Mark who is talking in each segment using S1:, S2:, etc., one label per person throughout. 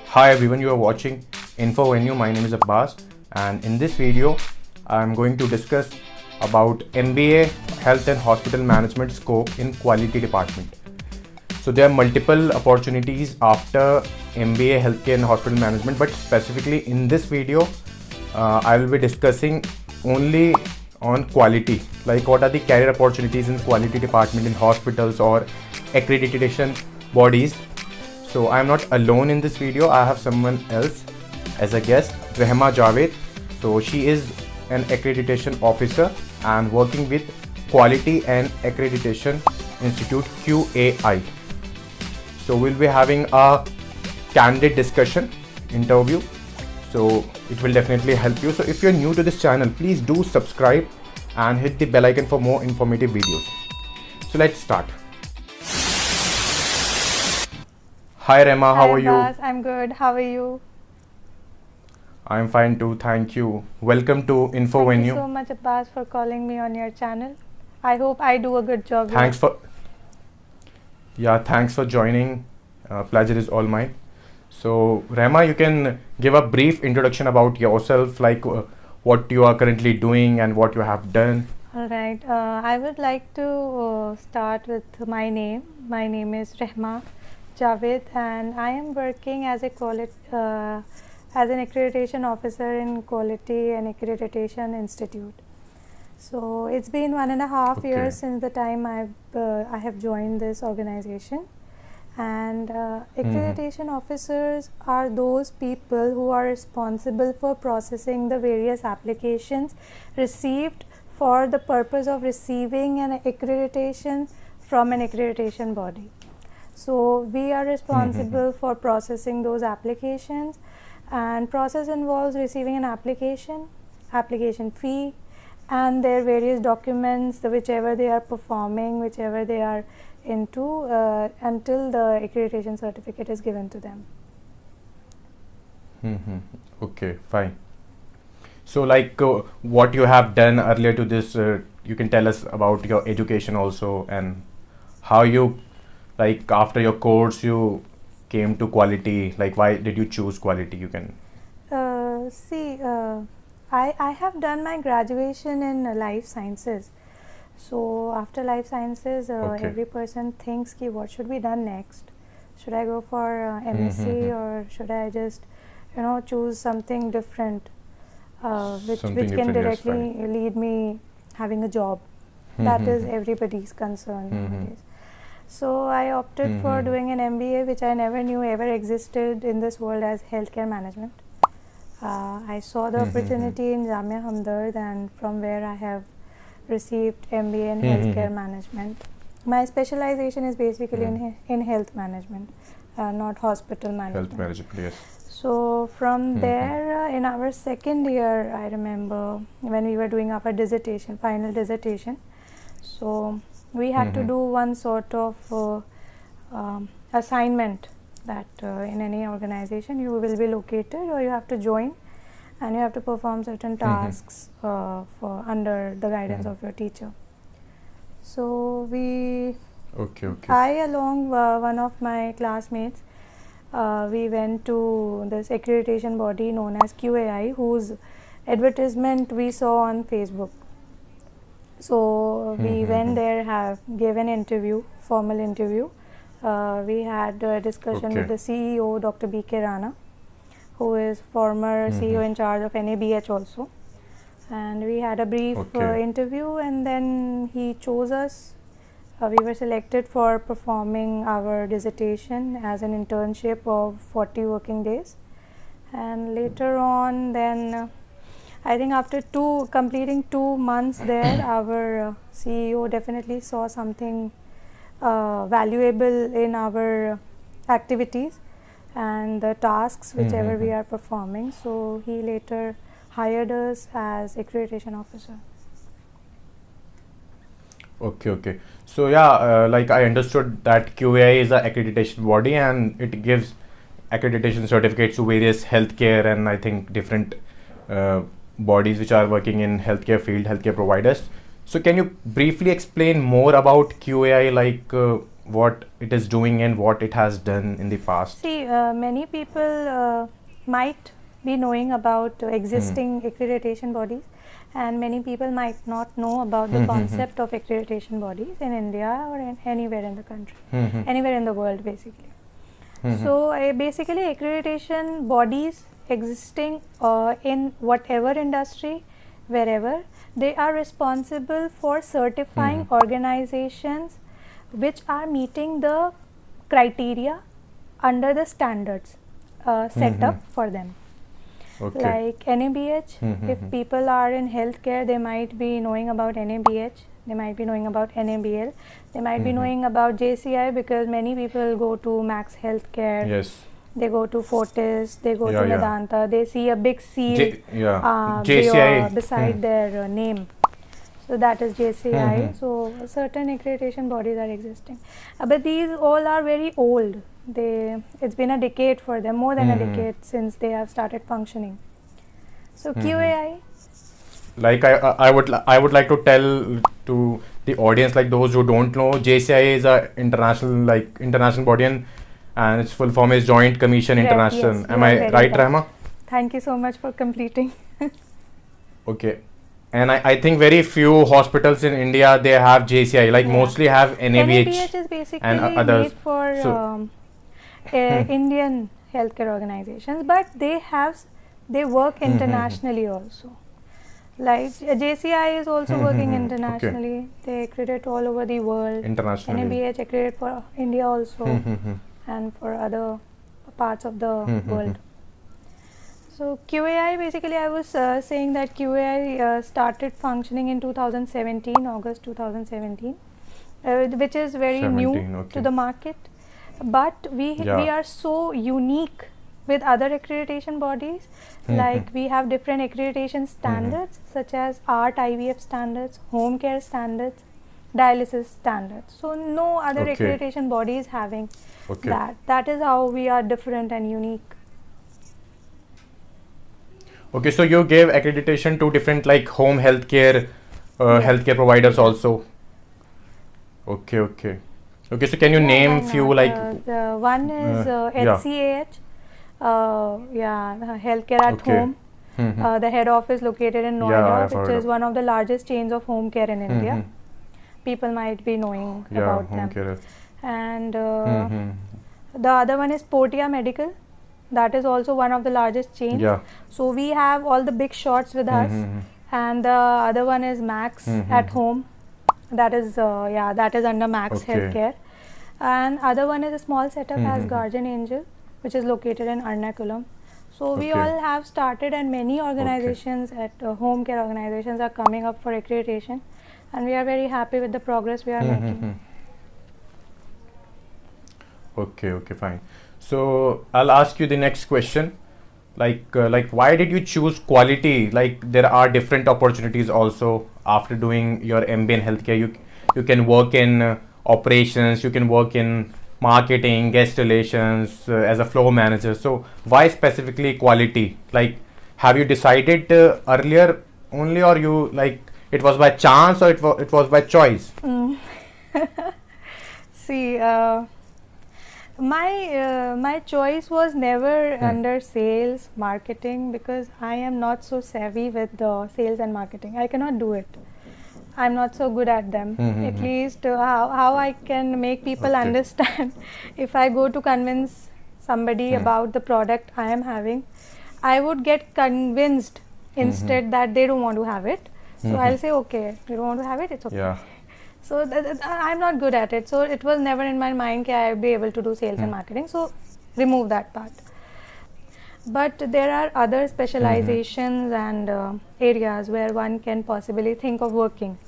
S1: Hi everyone, you are watching Infovenue. My name is Abbas, and in this video I'm going to discuss about MBA Health and Hospital Management scope in quality department. So there are multiple opportunities after MBA Healthcare and Hospital Management, but specifically in this video I will be discussing only on quality, like what are the career opportunities in quality department in hospitals or accreditation bodies. So I am not alone in this video. I have someone else as a guest, Rehma Javed. So she is an accreditation officer and working with Quality and Accreditation Institute QAI. So we'll be having a candid discussion interview. So it will definitely help you. So if you're new to this channel, please do subscribe and hit the bell icon for more informative videos. So let's start. Hi Rema, how are you?
S2: Abbas, I'm good. How are you?
S1: I'm fine too, thank you. Welcome to Infovenue.
S2: Thank you so much, Abbas, for calling me on your channel. I hope I do a good job.
S1: Thanks for joining. Pleasure is all mine. So Rema, you can give a brief introduction about yourself, like what you are currently doing and what you have done.
S2: All right. I would like to start with my name. My name is Rehma Javed, and I am working as an accreditation officer in Quality and Accreditation Institute. So it's been 1.5 years since the time I have joined this organization. And accreditation officers are those people who are responsible for processing the various applications received for the purpose of receiving an accreditation from an accreditation body. So we are responsible for processing those applications, and process involves receiving an application fee, and their various documents, whichever they are performing, whichever they are into, until the accreditation certificate is given to them.
S1: Okay, fine. So like what you have done earlier to this, you can tell us about your education also, and how you, like after your course you came to quality, like why did you choose quality? You can
S2: I have done my graduation in life sciences. So after life sciences, every person thinks ki what should be done next. Should I go for MSc or should I just choose something different, which can directly lead me having a job. That is everybody's concern nowadays. So I opted for doing an MBA, which I never knew ever existed in this world, as healthcare management. I saw the opportunity in Jamia Hamdard, and from where I have received MBA in healthcare management. My specialization is basically in health management, not hospital management.
S1: Health management, yes.
S2: So from there, in our second year, I remember when we were doing our final dissertation. So we had to do one sort of assignment that in any organization you will be located, or you have to join, and you have to perform certain tasks for under the guidance of your teacher. So I along one of my classmates, we went to this accreditation body known as QAI, whose advertisement we saw on Facebook. So we went there, gave an interview, formal interview. We had a discussion with the CEO, Dr. B.K. Rana, who is former CEO in charge of NABH also. And we had a brief interview, and then he chose us. We were selected for performing our dissertation as an internship of 40 working days. And later on, then I think after completing 2 months there, our CEO definitely saw something valuable in our activities and the tasks whichever we are performing. So he later hired us as accreditation officer.
S1: Okay. So yeah, like I understood that QAI is an accreditation body and it gives accreditation certificates to various healthcare and I think different bodies which are working in healthcare field, healthcare providers. So can you briefly explain more about QAI, like what it is doing and what it has done in the past?
S2: See, many people might be knowing about existing accreditation bodies, and many people might not know about the concept of accreditation bodies in India or anywhere in the country, anywhere in the world basically. So basically accreditation bodies existing in whatever industry, wherever, they are responsible for certifying organizations which are meeting the criteria under the standards set up for them.
S1: Okay.
S2: Like NABH, if people are in healthcare, they might be knowing about NABH, they might be knowing about NABL, they might be knowing about JCI, because many people go to Max Healthcare,
S1: Yes.
S2: they go to Fortis, they go
S1: Yeah,
S2: to
S1: yeah.
S2: Medanta, they see a big seal
S1: JCI.
S2: beside their name. So that is JCI. So certain accreditation bodies are existing, but these all are very old. It's been a decade for them, more than a decade since they have started functioning. So QAI.
S1: Like I would like to tell to the audience, like those who don't know, JCI is a international body, and its full form is Joint Commission International.
S2: Yes,
S1: Am I right, Rehma?
S2: Thank you so much for completing.
S1: Okay. And I think very few hospitals in India, they have JCI, like mostly have NABH.
S2: NABH is basically
S1: and others.
S2: made for Indian healthcare organizations, but they work internationally also. Like JCI is also working internationally.
S1: Okay.
S2: They accredit all over the world.
S1: Internationally.
S2: NABH accredit for India also and for other parts of the world. So QAI, basically I was saying that QAI started functioning in 2017, August 2017, which is very new to the market. But we are so unique with other accreditation bodies. Like we have different accreditation standards such as ART IVF standards, home care standards, dialysis standards. So no other accreditation body is having that. That is how we are different and unique.
S1: Okay, so you gave accreditation to different like home healthcare healthcare providers also. Okay, so can you name few like
S2: the one is HCAH, healthcare at home. The head office located in Noida, which is one of the largest chains of home care in India. People might be knowing about them. Care. And the other one is Portia Medical. That is also one of the largest chains. So we have all the big shots with us. And the other one is Max at home. That is that is under Max Healthcare. And other one is a small setup as Guardian Angel, which is located in Ernakulam. So we all have started, and many organizations at home care organizations are coming up for accreditation, and we are very happy with the progress we are making.
S1: Okay, fine. So I'll ask you the next question. Like why did you choose quality? Like there are different opportunities also after doing your MBA in healthcare. You can work in operations, you can work in marketing, guest relations, as a flow manager. So why specifically quality? Like have you decided earlier only, or you like it was by chance, or it was by choice?
S2: See, my choice was never under sales marketing, because I am not so savvy with the sales and marketing. I cannot do it. I'm not so good at them. At least how I can make people understand. If I go to convince somebody about the product I am having, I would get convinced instead that they don't want to have it. So I'll say, okay, you don't want to have it, it's okay. So I'm not good at it. So it was never in my mind that I'll be able to do sales and marketing. So remove that part. But there are other specializations and areas where one can possibly think of working.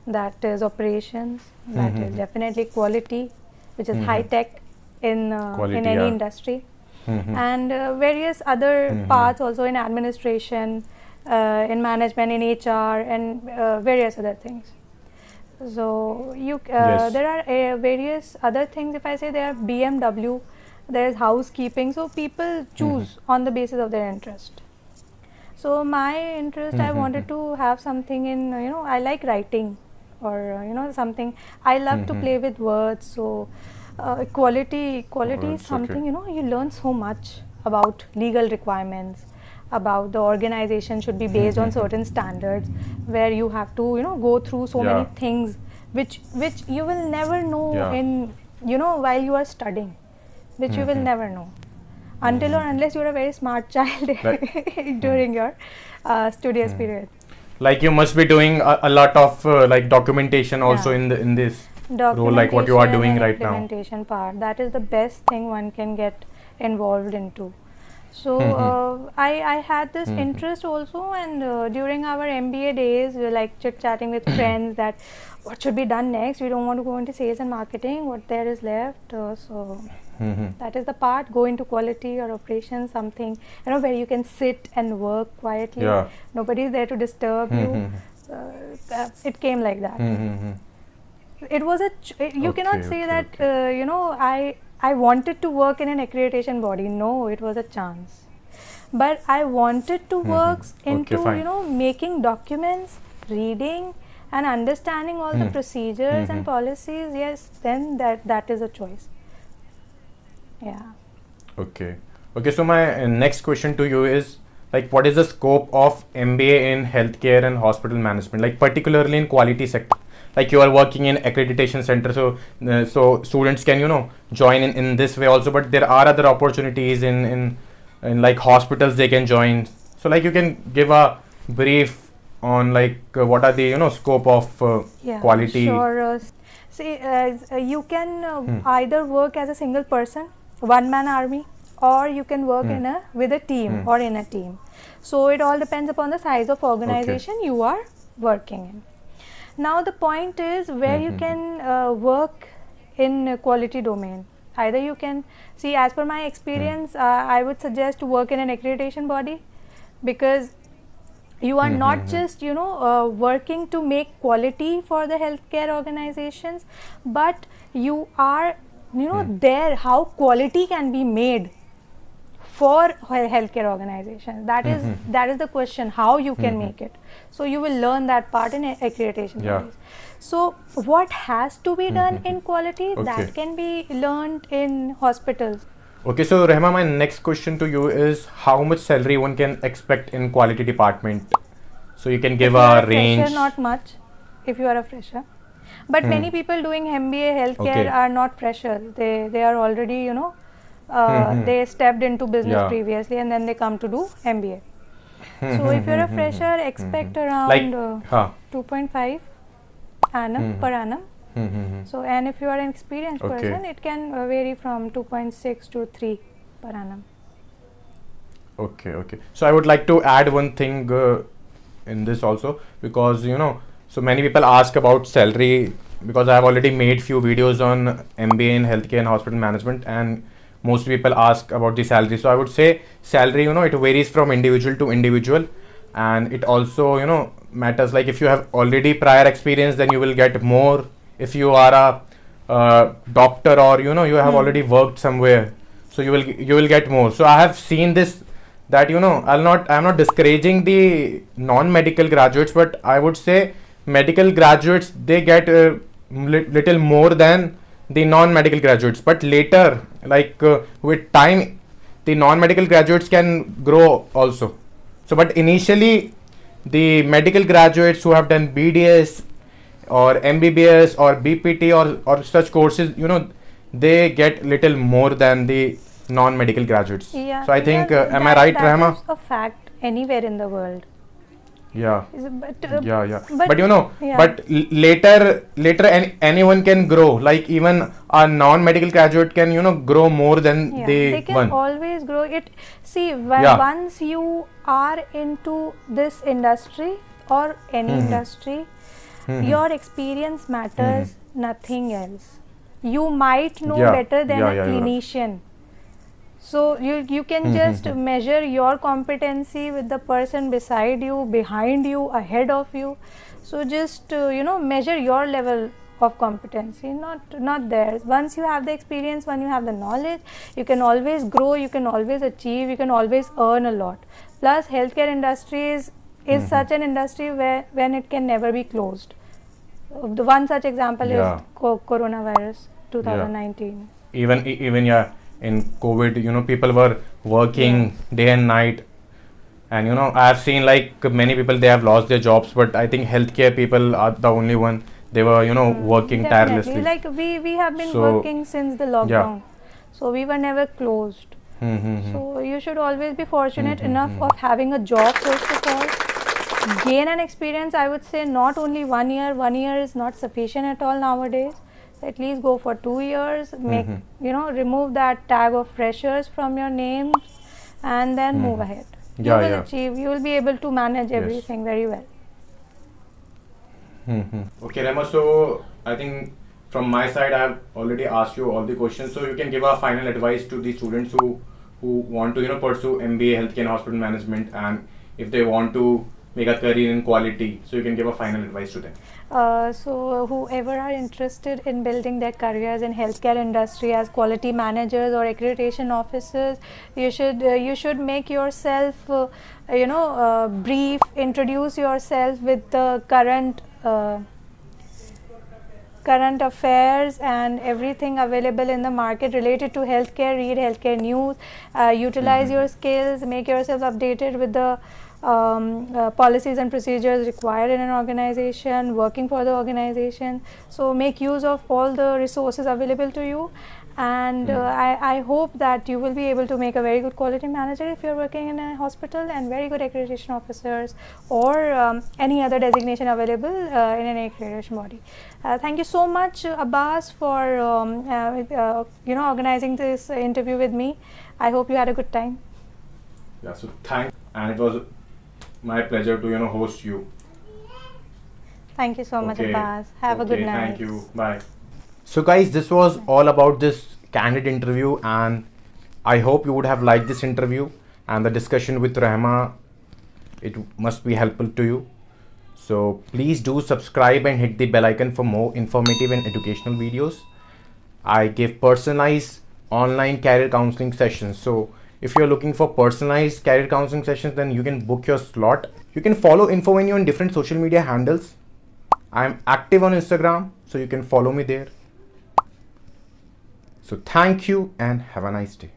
S2: That is operations, that is definitely quality, which is high tech in any industry, and various other parts also in administration, in management, in HR, and various other things. So there are various other things. If I say there are BMW, there is housekeeping. So people choose on the basis of their interest. So my interest, I wanted to have something in, I like writing. or something. I love to play with words, so quality is something, you learn so much about legal requirements, about the organization should be based on certain standards, where you have to go through so many things which you will never know in while you are studying, which you will never know until or unless you're a very smart child during your studious period.
S1: Like you must be doing a lot of like documentation also in this role, like what you are doing right now.
S2: Implementation part, that is the best thing one can get involved into. So I had this interest also, and during our MBA days, we were like chit chatting with friends that what should be done next. We don't want to go into sales and marketing. What there is left, so that is the part. Go into quality or operations, something where you can sit and work quietly. Nobody is there to disturb you. It came like that. It was you cannot say that I wanted to work in an accreditation body. No, it was a chance. But I wanted to work into making documents, reading and understanding all the procedures and policies. Yes, then that is a choice. Yeah. Okay.
S1: So my next question to you is, like, what is the scope of MBA in healthcare and hospital management, like particularly in quality sector? Like you are working in accreditation center, so students can join in this way also, but there are other opportunities in like hospitals they can join. So like you can give a brief on like what are the scope of quality.
S2: Sure. See, you can either work as a single person, one man army, or you can work with a team or in a team. So it all depends upon the size of organization you are working in. Now the point is where you can work in quality domain. Either you can see, as per my experience, I would suggest to work in an accreditation body, because you are not just working to make quality for the healthcare organizations, but you are there how quality can be made for healthcare organizations. That is the question, how you can make it. So you will learn that part in accreditation bodies. So what has to be done in quality, that can be learned in hospitals.
S1: Okay, so Rehma, my next question to you is how much salary one can expect in quality department? So you can give a range.
S2: Fresher, not much if you are a fresher. But many people doing MBA healthcare are not fresher. They are already they stepped into business previously and then they come to do MBA. So if you're a fresher, expect around 2.5 annum per annum. So, and if you are an experienced person, it can vary from 2.6 to 3 per annum.
S1: Okay. So I would like to add one thing in this also, because so many people ask about salary, because I have already made few videos on MBA in healthcare and hospital management, and most people ask about the salary. So I would say salary, it varies from individual to individual, and it also matters. Like if you have already prior experience, then you will get more. If you are a doctor, or you have already worked somewhere, so you will get more. So I have seen this, that I'm not discouraging the non-medical graduates, but I would say medical graduates, they get little more than the non-medical graduates, but later, like with time, the non-medical graduates can grow also. So but initially the medical graduates who have done BDS or MBBS or BPT or such courses, they get little more than the non-medical graduates. So I think am I right, Rehma?
S2: That is a fact anywhere in the world.
S1: But later anyone can grow. Like even a non-medical graduate can grow more than
S2: they can
S1: one.
S2: Always grow it. See, once you are into this industry or any industry, your experience matters, nothing else. You might know better than a clinician. So you can just measure your competency with the person beside you, behind you, ahead of you. So just measure your level of competency, not theirs. Once you have the experience, when you have the knowledge, you can always grow, you can always achieve, you can always earn a lot. Plus healthcare industry is such an industry when it can never be closed. The one such example
S1: Yeah.
S2: is coronavirus 2019.
S1: Even yeah, in COVID, people were working day and night, and I have seen like many people, they have lost their jobs, but I think healthcare people are the only one, they were working
S2: Definitely.
S1: tirelessly.
S2: Like we have been
S1: So
S2: working since the
S1: yeah.
S2: lockdown, so we were never closed. So you should always be fortunate enough of having a job first of all. Gain an experience, I would say not only 1 year. 1 year is not sufficient at all nowadays. At least go for 2 years. Make remove that tag of freshers from your name, and then move ahead. You
S1: Yeah,
S2: will
S1: yeah.
S2: achieve. You will be able to manage everything very well.
S1: Okay, Rehma, so I think from my side I have already asked you all the questions, so you can give a final advice to the students who want to pursue MBA healthcare and hospital management, and if they want to make a career in quality, so you can give a final advice to them.
S2: So whoever are interested in building their careers in healthcare industry as quality managers or accreditation officers, you should make yourself brief, introduce yourself with the current affairs and everything available in the market related to healthcare. Read healthcare news, utilize your skills, make yourself updated with the policies and procedures required in an organization, working for the organization. So make use of all the resources available to you, and I hope that you will be able to make a very good quality manager if you're working in a hospital, and very good accreditation officers or any other designation available in an accreditation body. Thank you so much, Abbas, for organizing this interview with me. I hope you had a good time.
S1: Yeah, so thanks, and it was my pleasure to host you.
S2: Thank you so much,
S1: Okay.
S2: Abbas. Have a good night.
S1: Thank you. Bye. So guys, this was all about this candid interview, and I hope you would have liked this interview, and the discussion with Rehma, it must be helpful to you. So please do subscribe and hit the bell icon for more informative and educational videos. I give personalized online career counseling sessions. So if you're looking for personalized career counseling sessions, then you can book your slot. You can follow InfoVenue on different social media handles. I'm active on Instagram, so you can follow me there. So thank you and have a nice day.